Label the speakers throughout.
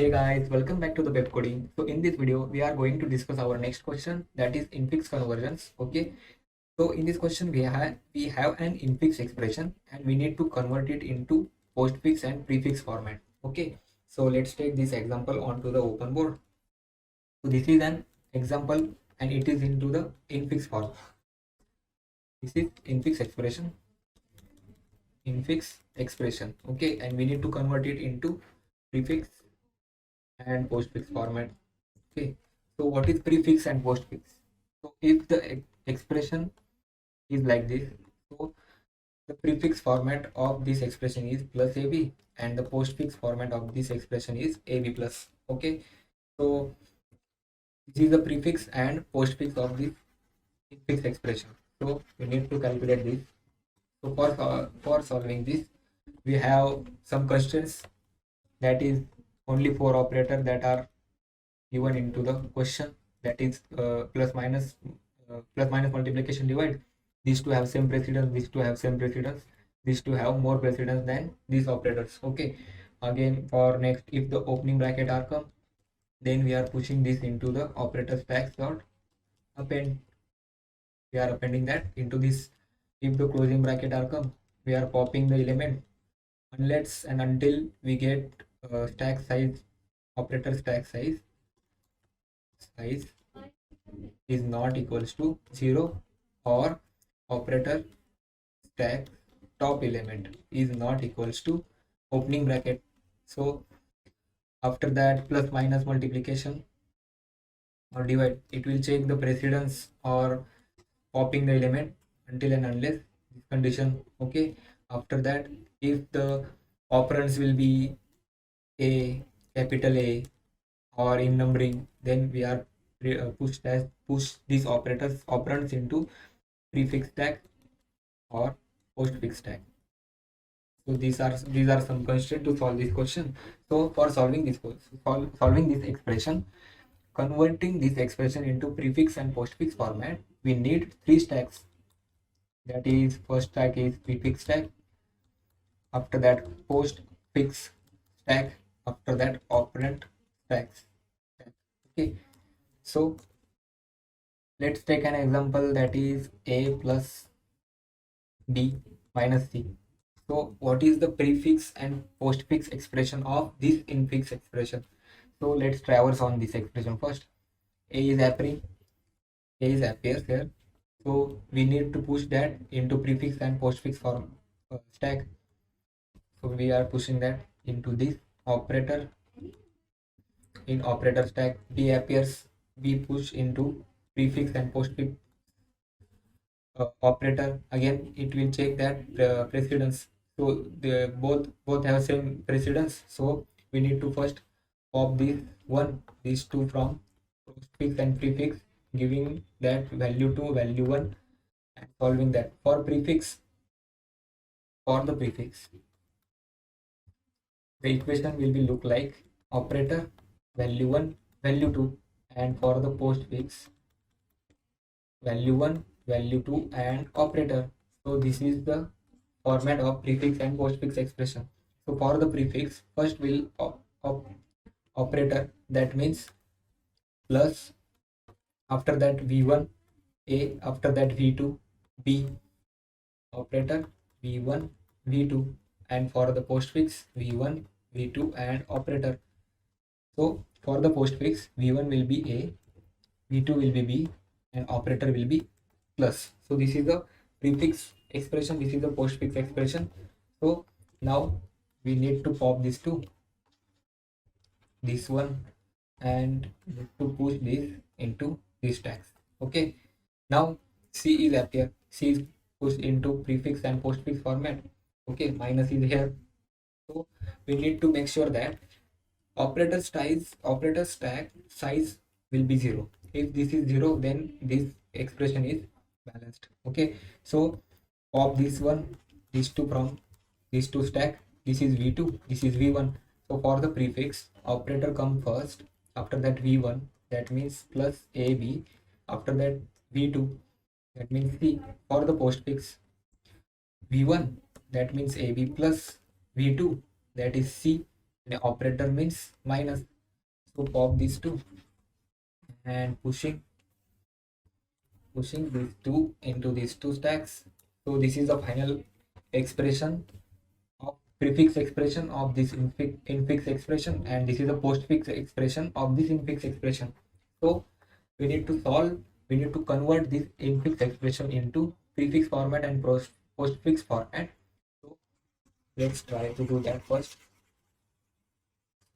Speaker 1: Hey guys, welcome back to the web coding. So in this video, we are going to discuss our next question, that is infix conversions. Okay. So in this question, we have an infix expression and we need to convert it into postfix and prefix format. Okay. So let's take this example onto the open board. So this is an example and it is into the infix form. This is infix expression. Okay, and we need to convert it into prefix and postfix format. Okay, so what is prefix and postfix? So if the expression is like this, so the prefix format of this expression is plus ab and the postfix format of this expression is ab plus. Okay, so this is the prefix and postfix of this infix expression. So we need to calculate this. So for solving this, we have some constraints, that is only 4 operators that are given into the question, that is plus minus multiplication divide. These two have same precedence, these two have same precedence, these two have more precedence than these operators. Okay, again for next, if the opening bracket are come, then we are pushing this into the operator stacks dot append. We are appending that into this. If the closing bracket are come, we are popping the element unless and until we get stack size, operator stack size is not equals to 0, or operator stack top element is not equals to opening bracket. So after that, plus minus multiplication or divide, it will check the precedence or popping the element until and unless this condition. Okay, after that, if the operands will be a capital A or in numbering, then we are push these operands into prefix tag or postfix tag. So these are some constraints to solve this question. So for solving this expression, converting this expression into prefix and postfix format, we need 3 stacks. That is, first stack is prefix stack, after that postfix stack, after that operand stacks. Okay, so let's take an example, that is a plus b minus c. So what is the prefix and postfix expression of this infix expression? So let's traverse on this expression first. A is appears here. So we need to push that into prefix and postfix form stack. So we are pushing that into this operator. In operator stack, B appears, we push into prefix and postfix operator. Again, it will check that precedence. So they both have same precedence. So we need to first pop these two from postfix and prefix, giving that value to value 1 and solving that. For the prefix, the equation will be look like operator value 1 value 2, and for the postfix value 1 value 2 and operator. So this is the format of prefix and postfix expression. So for the prefix, first will operator, that means plus, after that v1 a, after that v2 b, operator v1 v2, and for the postfix v1 v2 and operator. So for the postfix, v1 will be a, v2 will be b, and operator will be plus. So this is the prefix expression, this is the postfix expression. So now we need to pop this one and need to push this into these tags. Okay, now C is appear, C is pushed into prefix and postfix format. Okay, minus is here. So we need to make sure that operator stack size will be 0. If this is 0, then this expression is balanced. Okay, so pop these two from these two stack. This is v2, this is v1. So for the prefix, operator come first, after that v1, that means plus ab, after that v2, that means c. For the postfix, v1, that means ab plus v2, that is c. The operator means minus, So pop these two and pushing these two into these two stacks. So this is the final expression of prefix expression of this infix expression, and this is a postfix expression of this infix expression. So we need to solve, we need to convert this infix expression into prefix format and postfix format. So let's try to do that first.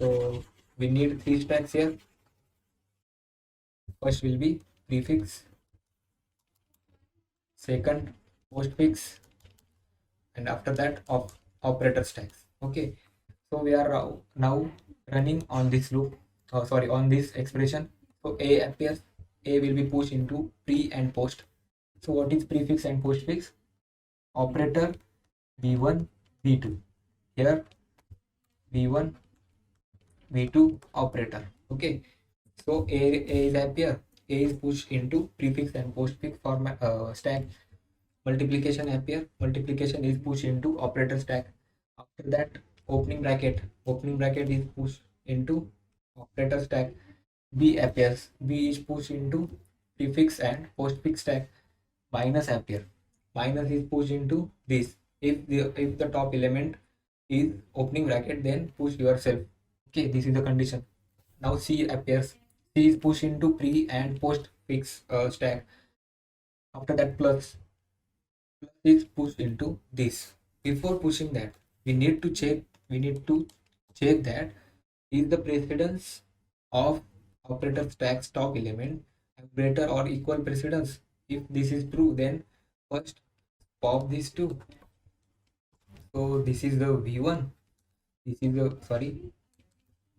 Speaker 1: So we need three stacks here. First will be prefix, second postfix, and after that of operator stacks. Okay, so we are now running on this loop, sorry, on this expression. So a appears, a will be pushed into pre and post. So what is prefix and postfix? Operator v1 v2, here v1 v2 operator. Okay, so a is appear, a is pushed into prefix and postfix format stack. Multiplication appear, multiplication is pushed into operator stack. After that, opening bracket is pushed into operator stack. B appears, b is pushed into prefix and postfix stack. Minus appear, minus is pushed into this. If the top element is opening bracket, then push yourself. Okay, this is the condition. Now C appears, C is pushed into pre and postfix stack. After that, plus is pushed into this. Before pushing that, we need to check that is the precedence of operator stack's top element have greater or equal precedence. If this is true, then first pop these two. So this is the v1, this is the, sorry,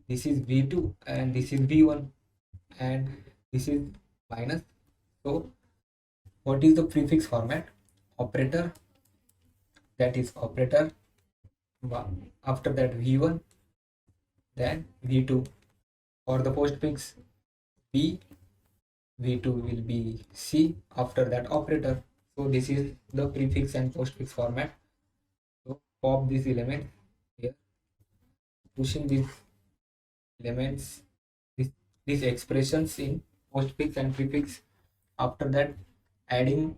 Speaker 1: this is v2 and this is v1, and this is minus. So what is the prefix format? Operator, that is operator. After that v1, then v2. For the postfix, b, v2 will be c, after that operator. So this is the prefix and postfix format. So pop this element here, pushing these elements, these expressions in postfix and prefix. After that, adding,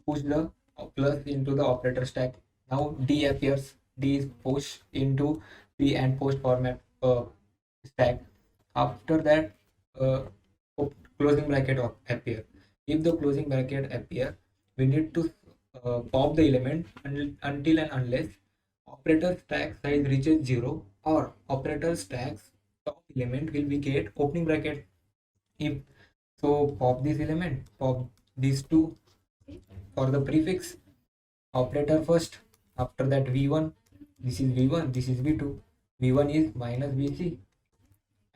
Speaker 1: push the plus into the operator stack. Now d appears, d is pushed into pre and post format stack. After that, uh, closing bracket appear. If the closing bracket appear, we need to pop the element until and unless operator stack size reaches 0 or operator stack's top element will be get opening bracket. If so, pop this element, pop these two for the prefix operator first. After that, v1, this is v1, this is v2. v1 is minus vc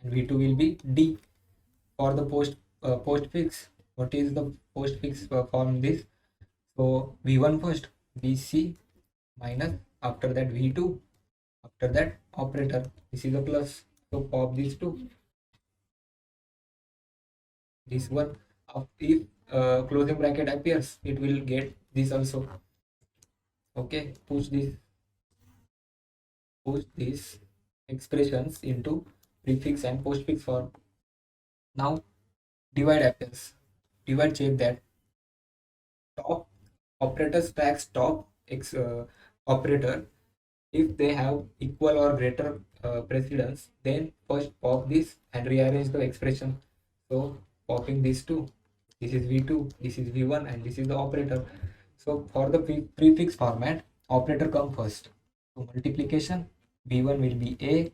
Speaker 1: and v2 will be d. For the postfix, what is the postfix from this? So v1 first, vc minus, after that v2, after that operator, this is a plus. So pop these two, this one. If closing bracket appears, it will get this also. Okay, push these expressions into prefix and postfix form. Now divide appears, divide, check that top operator stacks top operator, if they have equal or greater precedence, then first pop this and rearrange the expression. So popping these two, this is v2, this is v1, and this is the operator. So for the prefix format, operator come first. So multiplication, v1 will be a,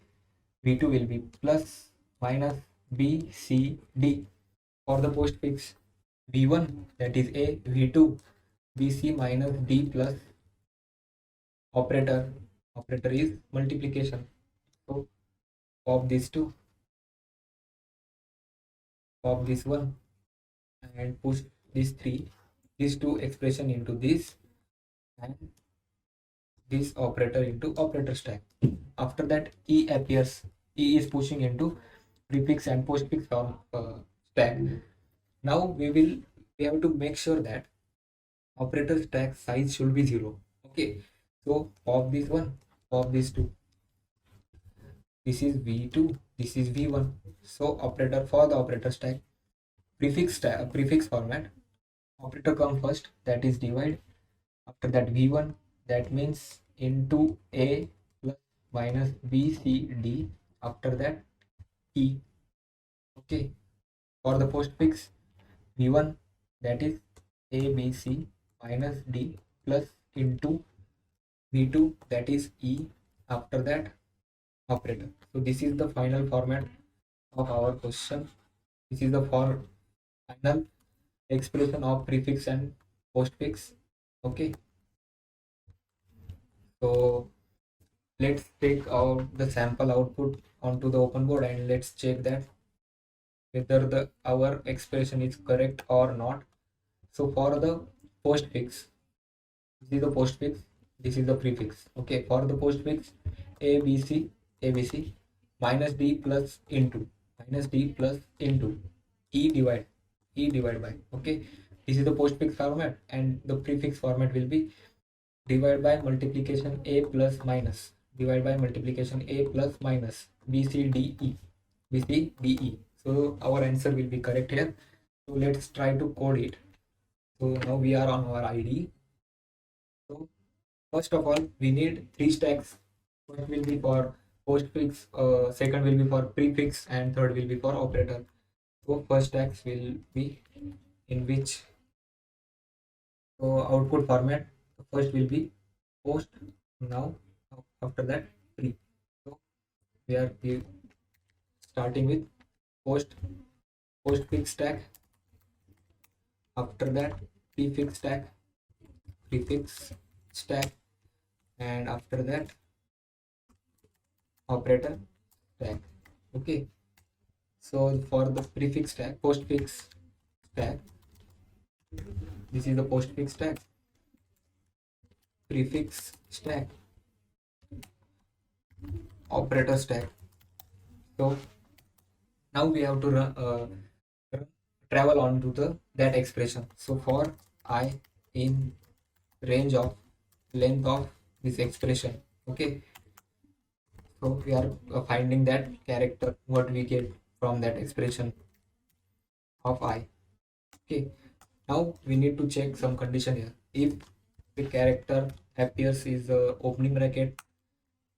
Speaker 1: v2 will be plus, minus, b, c, d. For the postfix, v1, that is a, v2, bc minus d plus operator. Operator is multiplication. So pop these two, pop this one, and push these two expression into this, and this operator into operator stack. After that, e appears, e is pushing into prefix and postfix form stack. Now we have to make sure that operator stack size should be 0. Okay, so pop this one, pop these two. this is v2, this is v1. So operator, for the operator stack, prefix format, operator come first, that is divide. After that v1, that means into a plus minus b c d. After that e. Okay, for the postfix v1, that is a b c minus d plus into v2, that is e. After that operator. So this is the final format of our question. This is the final expression of prefix and postfix. Okay, so let's take out the sample output onto the open board and let's check that whether the our expression is correct or not. So for the postfix, this is the postfix, this is the prefix. Okay, for the postfix, abc minus d plus into e divide by. Okay, this is the postfix format, and the prefix format will be divide by multiplication a plus minus, divide by multiplication a plus minus b c d e. So our answer will be correct here. So let's try to code it. So now we are on our id. So first of all, we need three stacks. First will be for postfix, second will be for prefix, and third will be for operator. So first stacks will be in which, so output format, first will be post, now after that pre. So we are starting with postfix stack, after that prefix stack, and after that operator stack. Okay, so for the prefix stack, postfix stack, this is the postfix stack, prefix stack, operator stack. So now we have to travel on to the that expression. So for I in range of length of this expression. Okay, so we are finding that character, what we get from that expression of I. Okay, now we need to check some condition here. If the character appears is opening bracket,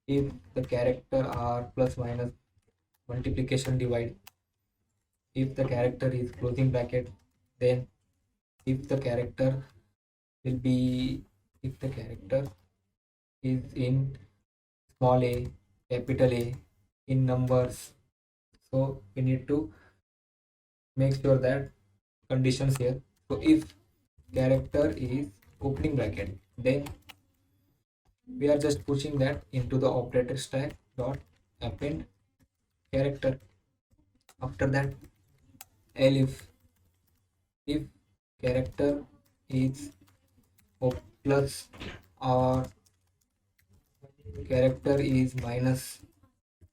Speaker 1: if the character are plus minus multiplication divide, if the character is closing bracket, then if the character will be, if the character is in small a, capital A, in numbers. So we need to make sure that conditions here. So if character is opening bracket, then we are just pushing that into the operator stack dot append character. After that if character is plus or character is minus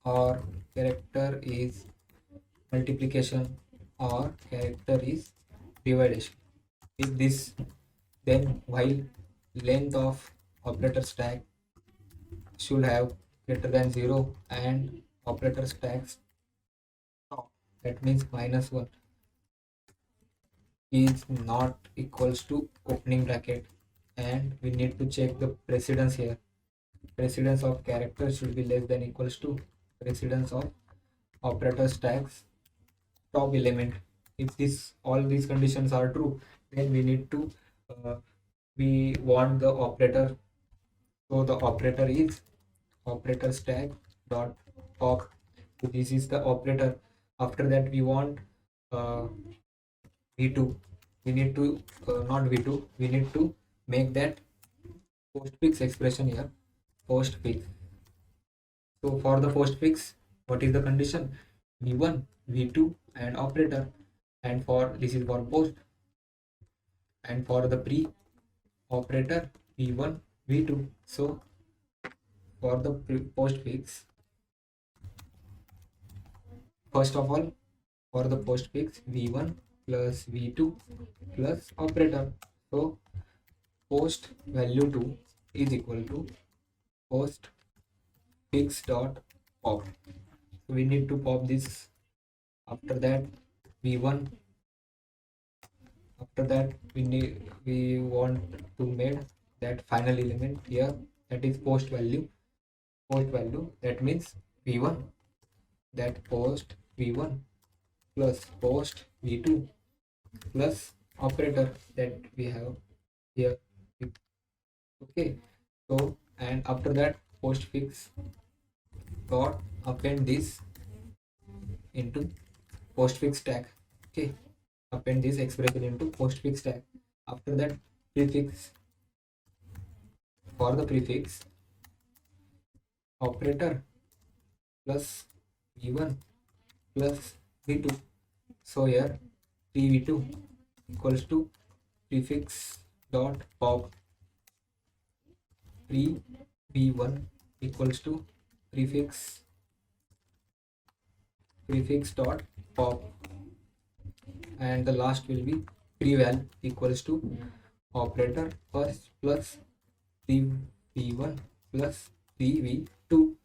Speaker 1: or character is multiplication or character is division, if this, then while length of operator stack should have greater than 0 and operator stacks top, that means -1, is not equals to opening bracket, and we need to check the precedence here. Precedence of character should be less than equals to precedence of operator stacks top element. If this all these conditions are true, then we need to we want the operator. So the operator is operator stack dot top. So this is the operator. After that we want uh, v2. We need to not v2, we need to make that postfix expression here, postfix. So for the postfix, what is the condition? v1, v2 and operator, and for this is for post, and for the pre operator v1, v2. So for the postfix, first of all, for the postfix v1 plus v2 plus operator. So post value 2 is equal to post fix dot pop. So we need to pop this. After that v1. After that we want to make that final element here, that is post value. That means v1, that post v1 plus post v2 plus operator that we have here. Okay, so and after that postfix dot append this into postfix tag. Okay, append this expression into postfix tag. After that prefix, for the prefix operator plus v1 plus v2. So here 3v2 equals to prefix dot pop 3v1 equals to prefix dot pop, and the last will be preval equals to operator first plus 3v1 plus 3v2.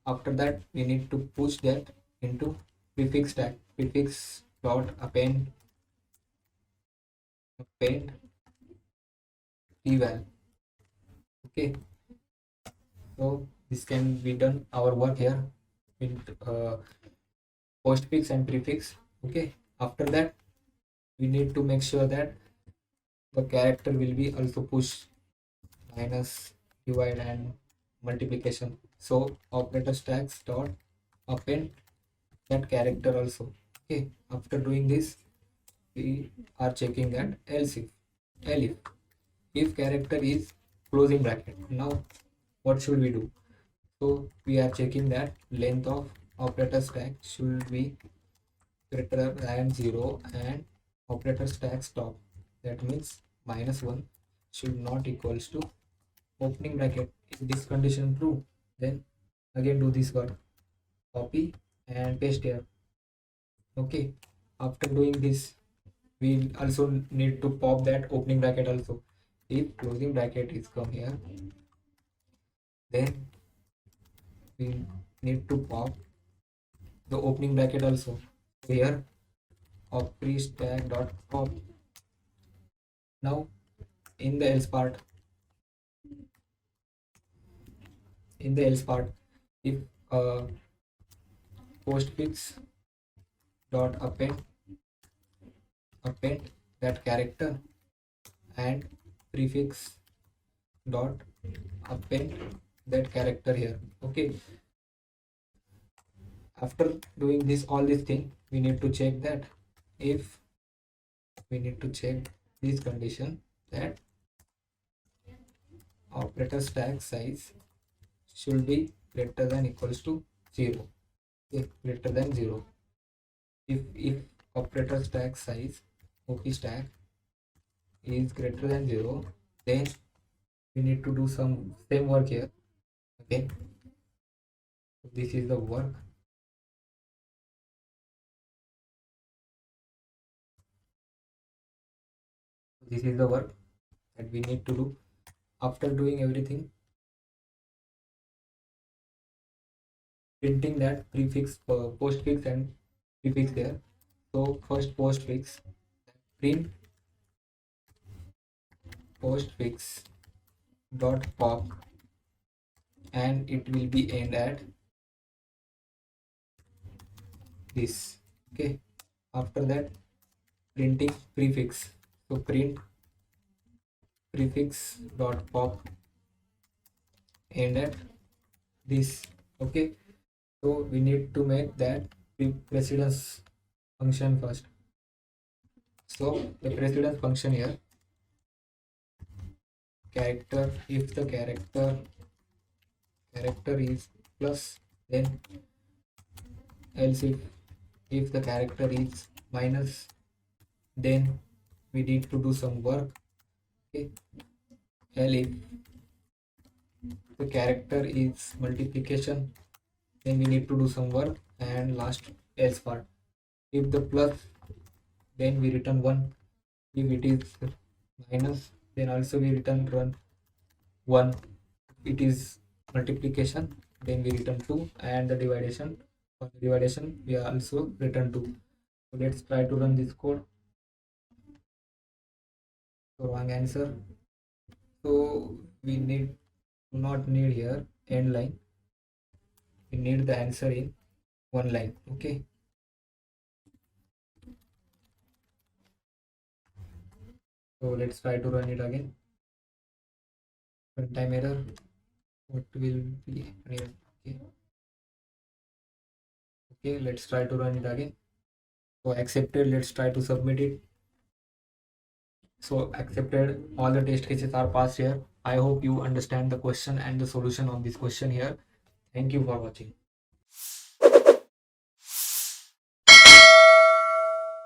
Speaker 1: After that we need to push that into prefix tag. Prefix dot append preval. Okay, so this can be done our work here with postfix and prefix. Okay, after that we need to make sure that the character will be also push minus, divide and multiplication. So operator stacks dot append that character also. Okay, after doing this we are checking that else if character is closing bracket. Now what should we do? So we are checking that length of operator stack should be greater than 0 and operator stack stop, that means -1 should not equals to opening bracket. If this condition true, then again do this work, copy and paste here. Okay, after doing this we also need to pop that opening bracket also. If closing bracket is come here, then we need to pop the opening bracket also here, opry stack dot pop. Now in the else part, if postfix dot append that character and prefix dot append that character here. Okay, after doing this all this thing we need to check that if we need to check this condition that operator stack size should be greater than equals to 0. Okay, greater than 0. If operator stack size op stack is greater than 0, then we need to do some same work here. Okay, this is the work. This is the work that we need to do. After doing everything, printing that prefix, postfix and prefix there. So first postfix, print postfix dot pop, and it will be end at this. Okay, after that printing prefix, so print prefix dot pop end at this. Okay, so we need to make that precedence function first. So the precedence function here, character, if the character is plus, then else if the character is minus, then we need to do some work. Okay, else if the character is multiplication, then we need to do some work. And last else part, if the plus, then we return 1. If it is minus, then also we return 1. It is multiplication, then we return 2, and the division for the validation we are also return to. So let's try to run this code. So wrong answer. So we need not need here end line, we need the answer in one line. Okay, so let's try to run it again. Runtime error, what will be happening? Okay, let's try to run it again. So accepted, let's try to submit it. So accepted, all the test cases are passed here. I hope you understand the question and the solution on this question here. Thank you for watching.